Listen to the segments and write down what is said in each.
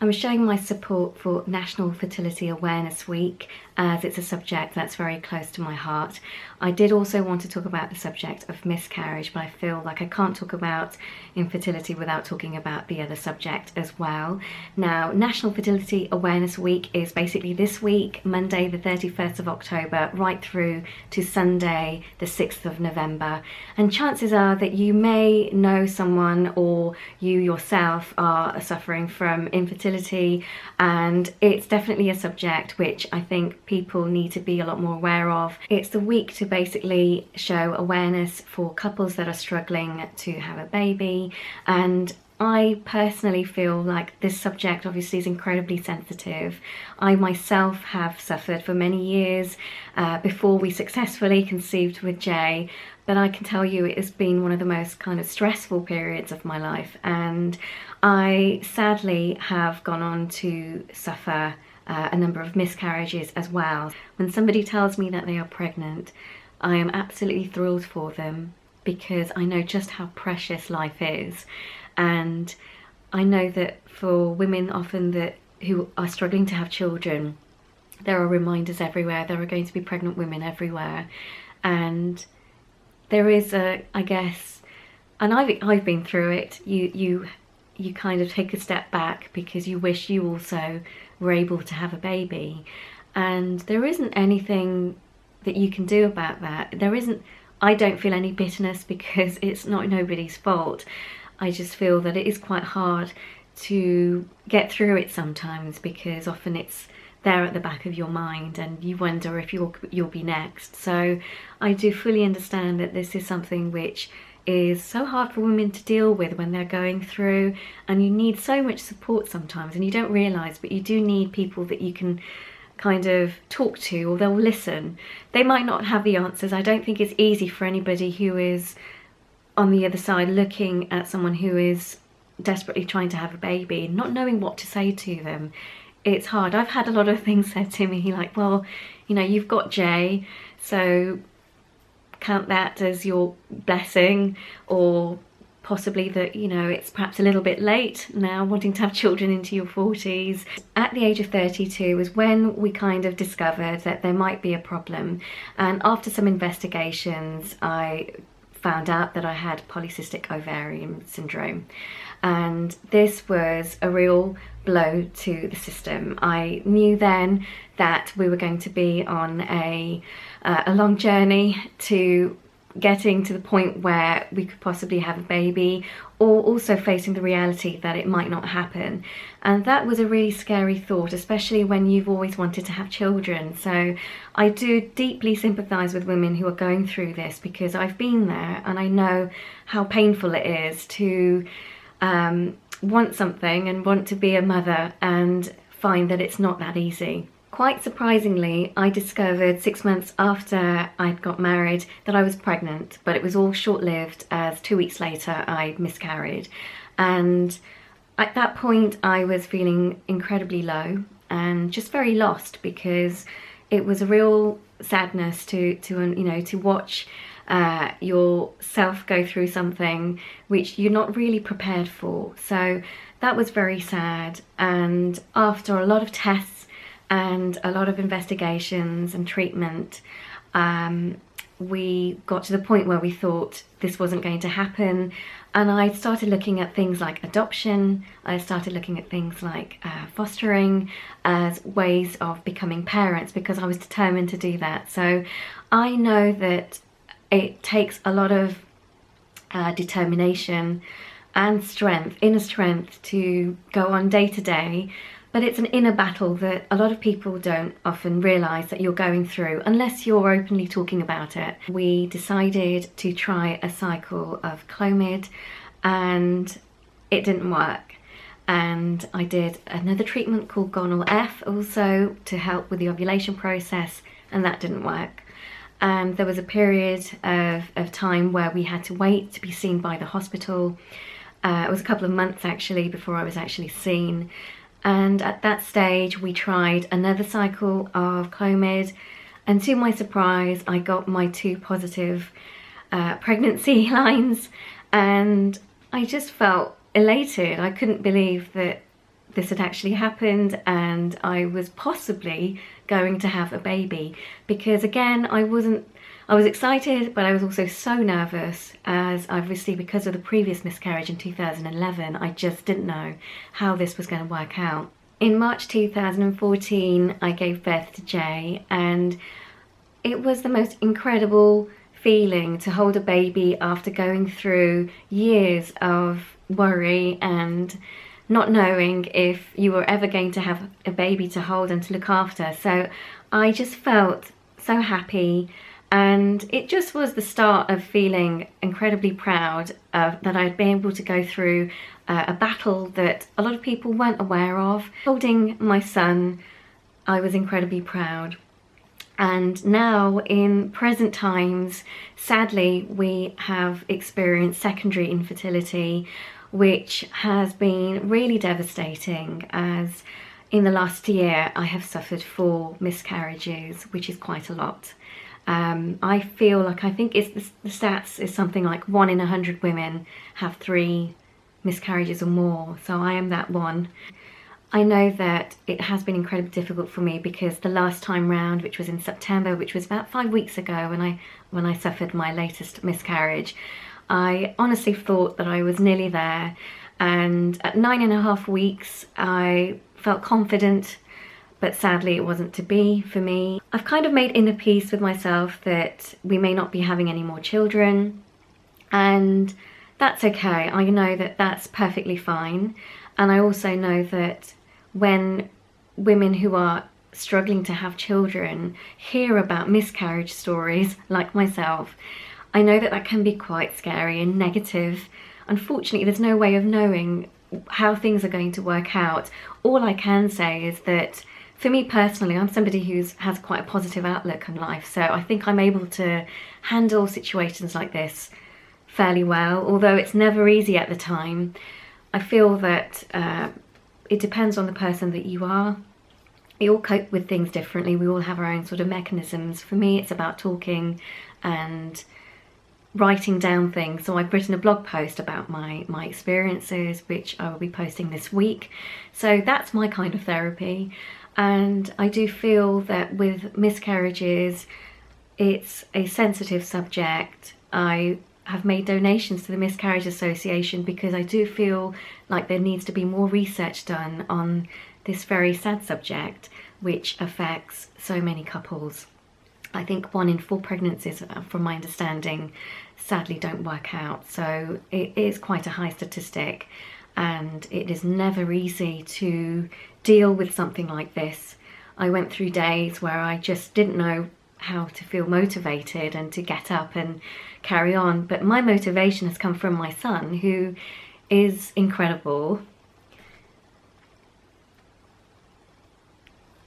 I'm showing my support for National Fertility Awareness Week as it's a subject that's very close to my heart. I did also want to talk about the subject of miscarriage, but I feel like I can't talk about infertility without talking about the other subject as well. Now, National Fertility Awareness Week is basically this week, Monday the 31st of October, right through to Sunday the 6th of November. And chances are that you may know someone or you yourself are suffering from infertility, and it's definitely a subject which I think people need to be a lot more aware of. It's the week to basically show awareness for couples that are struggling to have a baby, and I personally feel like this subject obviously is incredibly sensitive. I myself have suffered for many years before we successfully conceived with Jay, but I can tell you it has been one of the most kind of stressful periods of my life, and I sadly have gone on to suffer a number of miscarriages as well. When somebody tells me that they are pregnant, I am absolutely thrilled for them because I know just how precious life is. And I know that for women often who are struggling to have children, there are reminders everywhere. There are going to be pregnant women everywhere. And there is I guess, and I've been through it, you kind of take a step back because you wish you also were able to have a baby. And there isn't anything that you can do about that. I don't feel any bitterness because it's not nobody's fault. I just feel that it is quite hard to get through it sometimes because often it's there at the back of your mind and you wonder if you'll be next. So I do fully understand that this is something which is so hard for women to deal with when they're going through, and you need so much support sometimes and you don't realise, but you do need people that you can kind of talk to, or they'll listen. They might not have the answers. I don't think it's easy for anybody who is on the other side looking at someone who is desperately trying to have a baby, not knowing what to say to them. It's hard. I've had a lot of things said to me like, well, you know, you've got Jay, so count that as your blessing, or possibly that, you know, it's perhaps a little bit late now wanting to have children into your 40s. At the age of 32 was when we kind of discovered that there might be a problem, and after some investigations I found out that I had polycystic ovarian syndrome, and this was a real blow to the system. I knew then that we were going to be on a long journey to getting to the point where we could possibly have a baby, or also facing the reality that it might not happen. And that was a really scary thought, especially when you've always wanted to have children. So I do deeply sympathise with women who are going through this, because I've been there and I know how painful it is to want something and want to be a mother and find that it's not that easy. Quite surprisingly, I discovered 6 months after I'd got married that I was pregnant, but it was all short-lived, as 2 weeks later I miscarried. And at that point I was feeling incredibly low and just very lost, because it was a real sadness to watch yourself go through something which you're not really prepared for. So that was very sad, and after a lot of tests and a lot of investigations and treatment, we got to the point where we thought this wasn't going to happen. And I started looking at things like adoption. I started looking at things like fostering as ways of becoming parents, because I was determined to do that. So I know that it takes a lot of determination and strength, inner strength, to go on day to day. But it's an inner battle that a lot of people don't often realise that you're going through unless you're openly talking about it. We decided to try a cycle of Clomid and it didn't work. And I did another treatment called Gonal F also to help with the ovulation process, and that didn't work. And there was a period of time where we had to wait to be seen by the hospital. It was a couple of months actually before I was actually seen. And at that stage we tried another cycle of Clomid, and to my surprise I got my 2 positive pregnancy lines, and I just felt elated. I couldn't believe that this had actually happened and I was possibly going to have a baby, because again, I was excited, but I was also so nervous, as obviously because of the previous miscarriage in 2011, I just didn't know how this was going to work out. In March 2014, I gave birth to Jay, and it was the most incredible feeling to hold a baby after going through years of worry and not knowing if you were ever going to have a baby to hold and to look after. So I just felt so happy, and it just was the start of feeling incredibly proud that I'd been able to go through a battle that a lot of people weren't aware of. Holding my son, I was incredibly proud. And now in present times, sadly, we have experienced secondary infertility, which has been really devastating, as in the last year I have suffered 4 miscarriages, which is quite a lot. I think it's the stats is something like 1 in 100 women have 3 miscarriages or more, so I am that one. I know that it has been incredibly difficult for me, because the last time round, which was in September, which was about 5 weeks ago when I suffered my latest miscarriage, I honestly thought that I was nearly there, and at 9.5 weeks I felt confident, but sadly it wasn't to be for me. I've kind of made inner peace with myself that we may not be having any more children, and that's okay. I know that that's perfectly fine, and I also know that when women who are struggling to have children hear about miscarriage stories like myself, I know that that can be quite scary and negative. Unfortunately, there's no way of knowing how things are going to work out. All I can say is that for me personally, I'm somebody who has quite a positive outlook on life, so I think I'm able to handle situations like this fairly well, although it's never easy at the time. I feel that it depends on the person that you are. We all cope with things differently. We all have our own sort of mechanisms. For me, it's about talking and writing down things. So I've written a blog post about my experiences, which I will be posting this week. So that's my kind of therapy. And I do feel that with miscarriages, it's a sensitive subject. I have made donations to the Miscarriage Association because I do feel like there needs to be more research done on this very sad subject, which affects so many couples. I think 1 in 4 pregnancies, from my understanding, sadly don't work out. So it is quite a high statistic, and it is never easy to deal with something like this. I went through days where I just didn't know how to feel motivated and to get up and carry on. But my motivation has come from my son, who is incredible.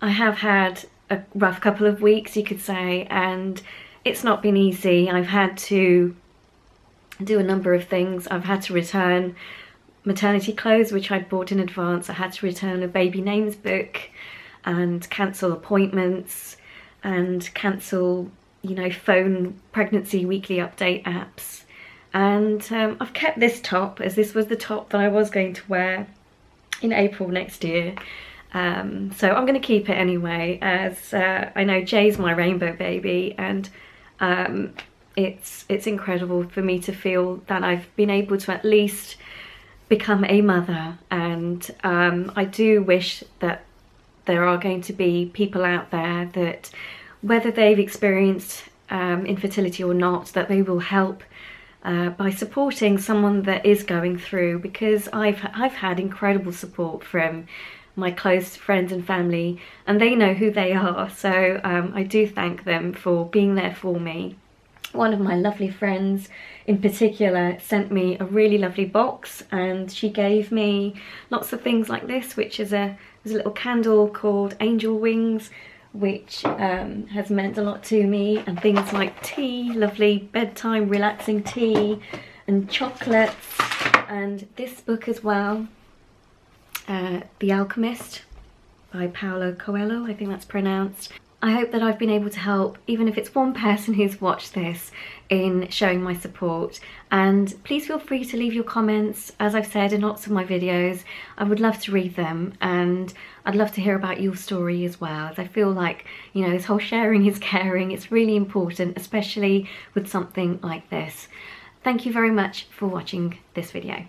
I have had a rough couple of weeks, you could say, and it's not been easy. I've had to do a number of things. I've had to return maternity clothes which I'd bought in advance. I had to return a baby names book and cancel appointments and cancel, phone pregnancy weekly update apps. And I've kept this top, as this was the top that I was going to wear in April next year. So I'm going to keep it anyway, as I know Jay's my rainbow baby, and it's incredible for me to feel that I've been able to at least become a mother. And I do wish that there are going to be people out there that, whether they've experienced infertility or not, that they will help by supporting someone that is going through, because I've had incredible support from my close friends and family, and they know who they are, so I do thank them for being there for me. One of my lovely friends in particular sent me a really lovely box, and she gave me lots of things like this, which is there's a little candle called Angel Wings, which has meant a lot to me, and things like tea, lovely bedtime relaxing tea, and chocolates, and this book as well, The Alchemist by Paulo Coelho, I think that's pronounced. I hope that I've been able to help, even if it's one person who's watched this, in showing my support. And please feel free to leave your comments, as I've said in lots of my videos. I would love to read them, and I'd love to hear about your story as well, as I feel like, you know, this whole sharing is caring. It's really important, especially with something like this. Thank you very much for watching this video.